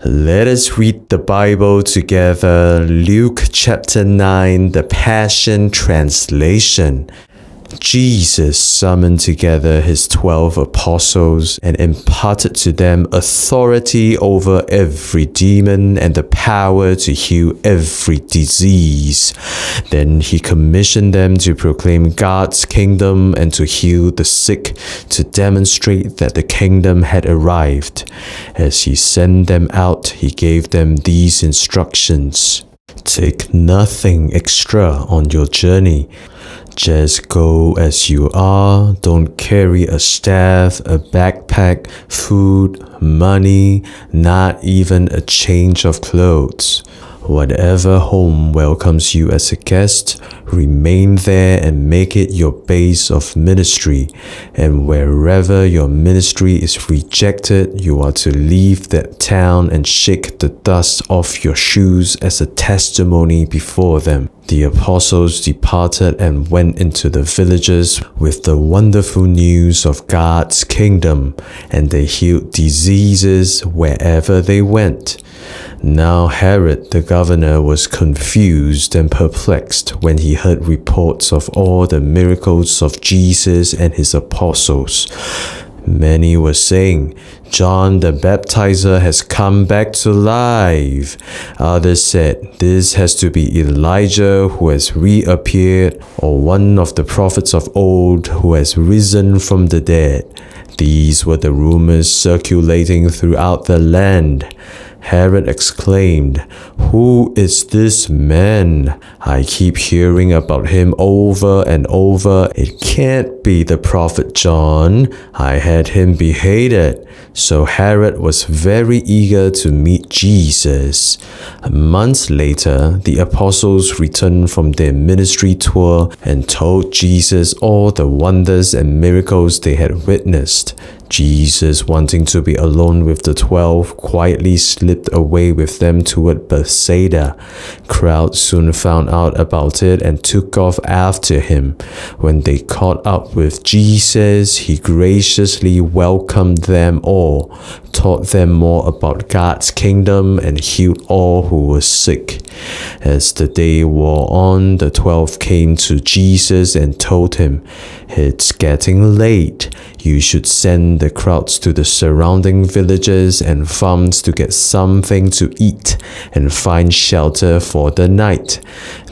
Let us read the Bible together. Luke chapter 9, the Passion Translation. Jesus summoned together his 12 apostles and imparted to them authority over every demon and the power to heal every disease. Then he commissioned them to proclaim God's kingdom and to heal the sick, to demonstrate that the kingdom had arrived. As he sent them out, he gave them these instructions. Take nothing extra on your journey. Just go as you are. Don't carry a staff, a backpack, food, money, not even a change of clothes. Whatever home welcomes you as a guest, remain there and make it your base of ministry. And wherever your ministry is rejected, you are to leave that town and shake the dust off your shoes as a testimony before them. The apostles departed and went into the villages with the wonderful news of God's kingdom, and they healed diseases wherever they went. Now Herod the governor was confused and perplexed when he heard reports of all the miracles of Jesus and his apostles. Many were saying, "John the Baptizer has come back to life." Others said, "This has to be Elijah who has reappeared, or one of the prophets of old who has risen from the dead." These were the rumors circulating throughout the land. Herod exclaimed, "Who is this man? I keep hearing about him over and over. It can't be the prophet John. I had him beheaded." So Herod was very eager to meet Jesus. Months later, the apostles returned from their ministry tour and told Jesus all the wonders and miracles they had witnessed. Jesus, wanting to be alone with the 12, quietly slipped away with them toward Bethsaida. Crowds soon found out about it and took off after him. When they caught up with Jesus, he graciously welcomed them all, taught them more about God's kingdom, and healed all who were sick. As the day wore on, the 12 came to Jesus and told him, "It's getting late. You should send the crowds to the surrounding villages and farms to get something to eat and find shelter for the night.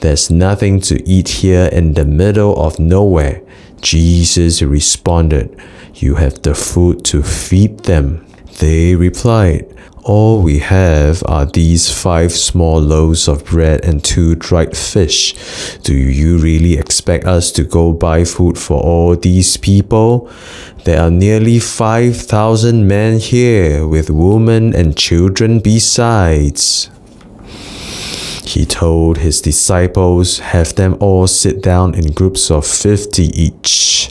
There's nothing to eat here in the middle of nowhere." Jesus responded, "You have the food to feed them." They replied, "All we have are these 5 small loaves of bread and 2 dried fish. Do you really expect us to go buy food for all these people? There are nearly 5,000 men here, with women and children besides." He told his disciples, "Have them all sit down in groups of 50 each."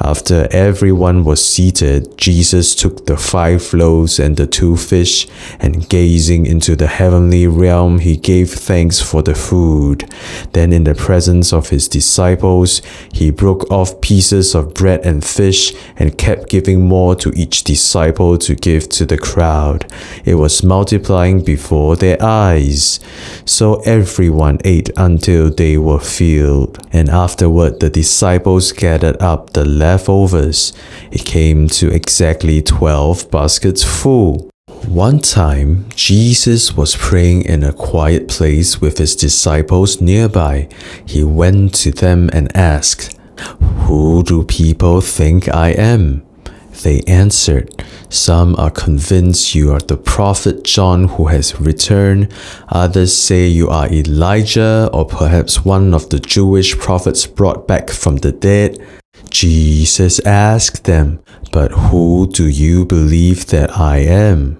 After everyone was seated, Jesus took the 5 loaves and the 2 fish, and gazing into the heavenly realm, he gave thanks for the food. Then in the presence of his disciples, he broke off pieces of bread and fish and kept giving more to each disciple to give to the crowd. It was multiplying before their eyes. So everyone ate until they were filled, and afterward the disciples gathered up the leftovers. It came to exactly 12 baskets full. One time, Jesus was praying in a quiet place with his disciples nearby. He went to them and asked, "Who do people think I am?" They answered, "Some are convinced you are the prophet John who has returned. Others say you are Elijah, or perhaps one of the Jewish prophets brought back from the dead." Jesus asked them, "But who do you believe that I am?"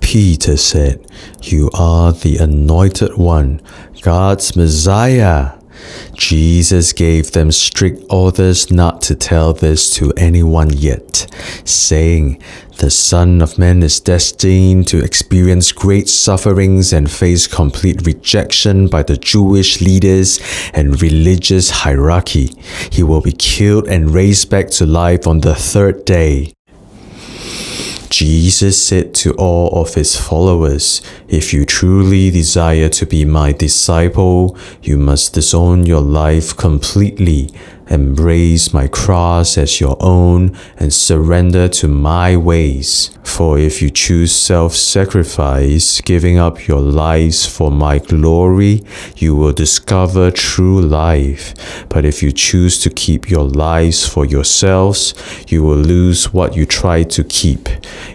Peter said, "You are the Anointed One, God's Messiah." Jesus gave them strict orders not to tell this to anyone yet, saying, "The Son of Man is destined to experience great sufferings and face complete rejection by the Jewish leaders and religious hierarchy. He will be killed and raised back to life on the 3rd day." Jesus said to all of his followers, "If you truly desire to be my disciple, you must disown your life completely, embrace my cross as your own, and surrender to my ways. For if you choose self-sacrifice, giving up your lives for my glory, you will discover true life. But if you choose to keep your lives for yourselves, you will lose what you try to keep.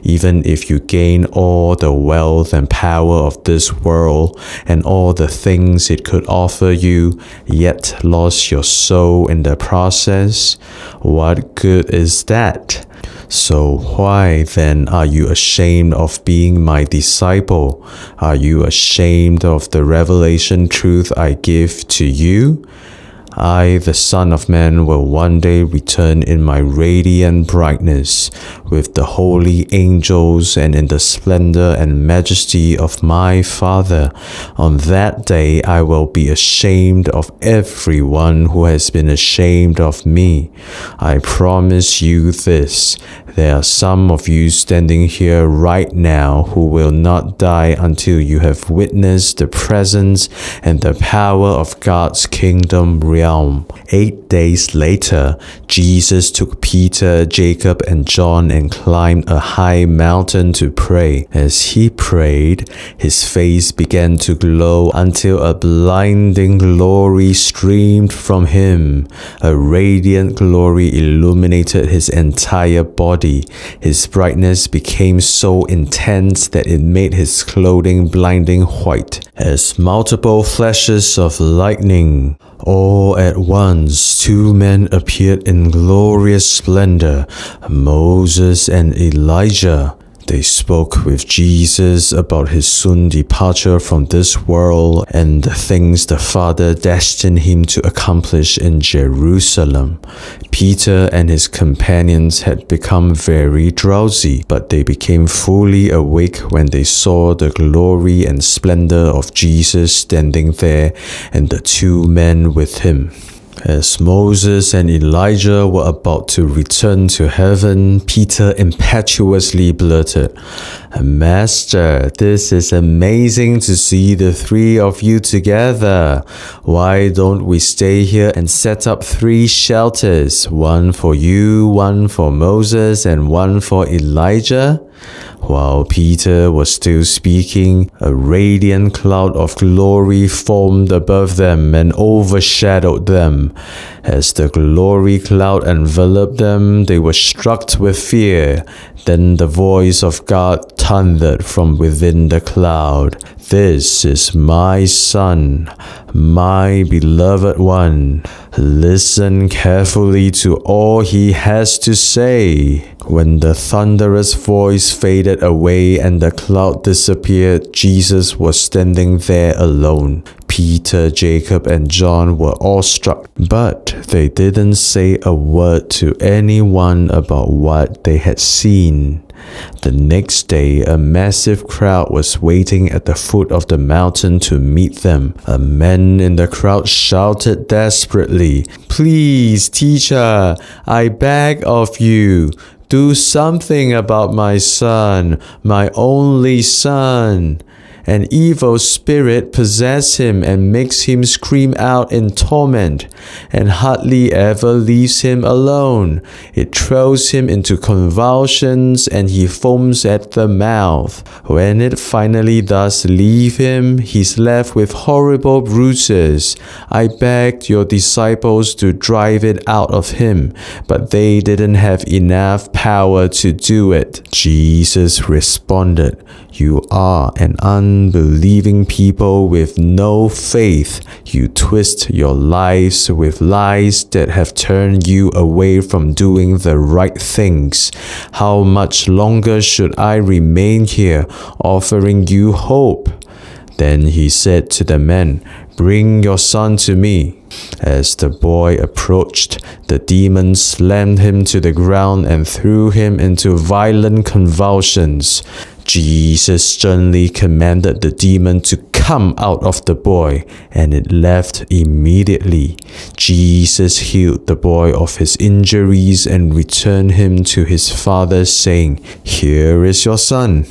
Even if you gain all the wealth and power of this world and all the things it could offer you, yet lost your soul in the process, what good is that? So why then are you ashamed of being my disciple? Are you ashamed of the revelation truth I give to you? I, the Son of Man, will one day return in my radiant brightness with the holy angels and in the splendor and majesty of my Father. On that day I will be ashamed of everyone who has been ashamed of me. I promise you this. There are some of you standing here right now who will not die until you have witnessed the presence and the power of God's kingdom realm. 8 days later, Jesus took Peter, Jacob, and John and climbed a high mountain to pray. As he prayed, his face began to glow until a blinding glory streamed from him. A radiant glory illuminated his entire body. His brightness became so intense that it made his clothing blinding white, as multiple flashes of lightning. All at once, two men appeared in glorious splendor, Moses and Elijah. They spoke with Jesus about his soon departure from this world and the things the Father destined him to accomplish in Jerusalem. Peter and his companions had become very drowsy, but they became fully awake when they saw the glory and splendor of Jesus standing there and the two men with him. As Moses and Elijah were about to return to heaven, Peter impetuously blurted, "Master, this is amazing to see the three of you together. Why don't we stay here and set up 3 shelters, one for you, one for Moses, and one for Elijah?" While Peter was still speaking, a radiant cloud of glory formed above them and overshadowed them. As the glory cloud enveloped them, they were struck with fear. Then the voice of God thundered from within the cloud, "This is my Son, my beloved one. Listen carefully to all he has to say." When the thunderous voice faded away and the cloud disappeared, Jesus was standing there alone. Peter, Jacob, and John were awestruck, but they didn't say a word to anyone about what they had seen. The next day, a massive crowd was waiting at the foot of the mountain to meet them. A man in the crowd shouted desperately, "Please, teacher, I beg of you, do something about my son, my only son. An evil spirit possesses him and makes him scream out in torment, and hardly ever leaves him alone. It throws him into convulsions and he foams at the mouth. When it finally does leave him, he's left with horrible bruises. I begged your disciples to drive it out of him, but they didn't have enough power to do it." Jesus responded, "You are an unbelieving people with no faith. You twist your lives with lies that have turned you away from doing the right things. How much longer should I remain here, offering you hope?" Then he said to the men, "Bring your son to me." As the boy approached, the demon slammed him to the ground and threw him into violent convulsions. Jesus sternly commanded the demon to come out of the boy, and it left immediately. Jesus healed the boy of his injuries and returned him to his father, saying, "Here is your son."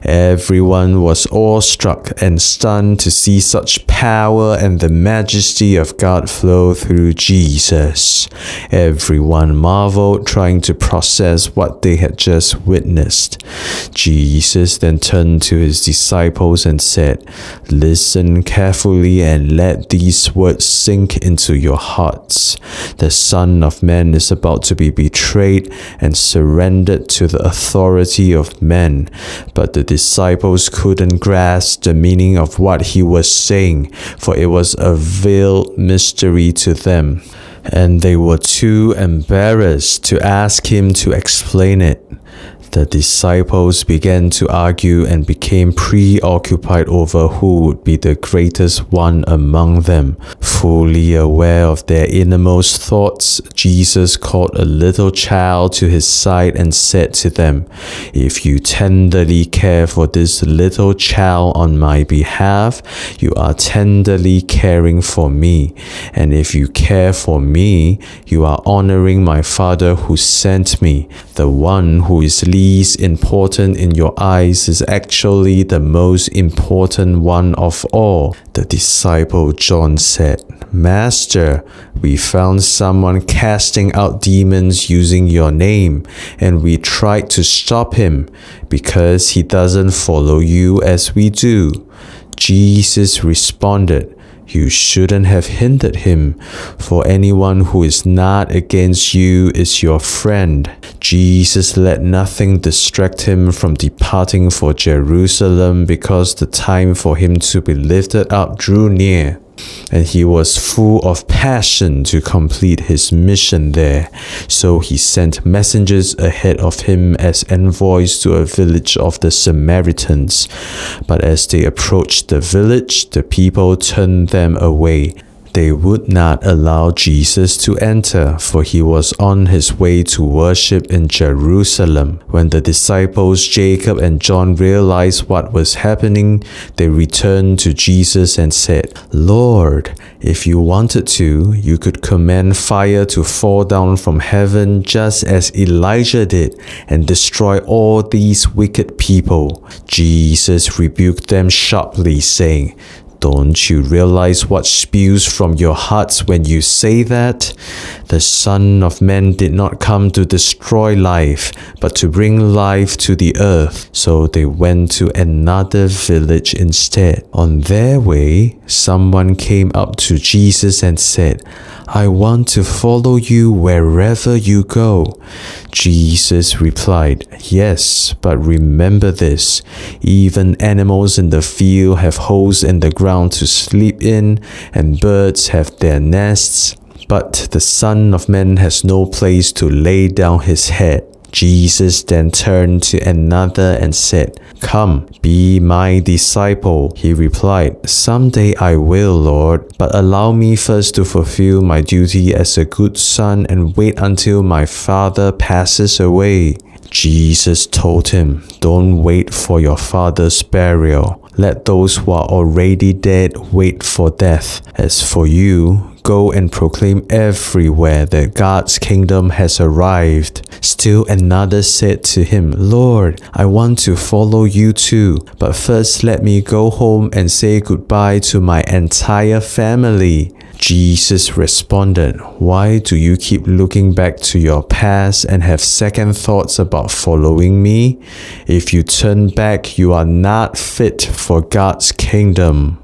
Everyone was awestruck and stunned to see such power and the majesty of God flow through Jesus. Everyone marveled, trying to process what they had just witnessed. Jesus then turned to his disciples and said, "Listen carefully and let these words sink into your hearts. The Son of Man is about to be betrayed and surrendered to the authority of men." But the disciples couldn't grasp the meaning of what he was saying, for it was a veiled mystery to them, and they were too embarrassed to ask him to explain it. The disciples began to argue and became preoccupied over who would be the greatest one among them. Fully aware of their innermost thoughts, Jesus called a little child to his side and said to them, "If you tenderly care for this little child on my behalf, you are tenderly caring for me. And if you care for me, you are honoring my Father who sent me. The one who is least important in your eyes is actually the most important one of all." The disciple John said, "Master, we found someone casting out demons using your name, and we tried to stop him because he doesn't follow you as we do." Jesus responded, "You shouldn't have hindered him, for anyone who is not against you is your friend." Jesus let nothing distract him from departing for Jerusalem because the time for him to be lifted up drew near, and he was full of passion to complete his mission there. So he sent messengers ahead of him as envoys to a village of the Samaritans. But as they approached the village, the people turned them away. They would not allow Jesus to enter, for he was on his way to worship in Jerusalem. When the disciples Jacob and John realized what was happening, they returned to Jesus and said, "Lord, if you wanted to, you could command fire to fall down from heaven just as Elijah did and destroy all these wicked people." Jesus rebuked them sharply, saying, "Don't you realize what spews from your hearts when you say that? The Son of Man did not come to destroy life, but to bring life to the earth." So they went to another village instead. On their way, someone came up to Jesus and said, "I want to follow you wherever you go." Jesus replied, "Yes, but remember this, even animals in the field have holes in the ground to sleep in, and birds have their nests, but the Son of Man has no place to lay down his head." Jesus then turned to another and said, "Come, be my disciple." He replied, "Someday I will, Lord, but allow me first to fulfill my duty as a good son and wait until my father passes away." Jesus told him, "Don't wait for your father's burial. Let those who are already dead wait for death. As for you, go and proclaim everywhere that God's kingdom has arrived." Still another said to him, "Lord, I want to follow you too, but first let me go home and say goodbye to my entire family." Jesus responded, "Why do you keep looking back to your past and have second thoughts about following me? If you turn back, you are not fit for God's kingdom."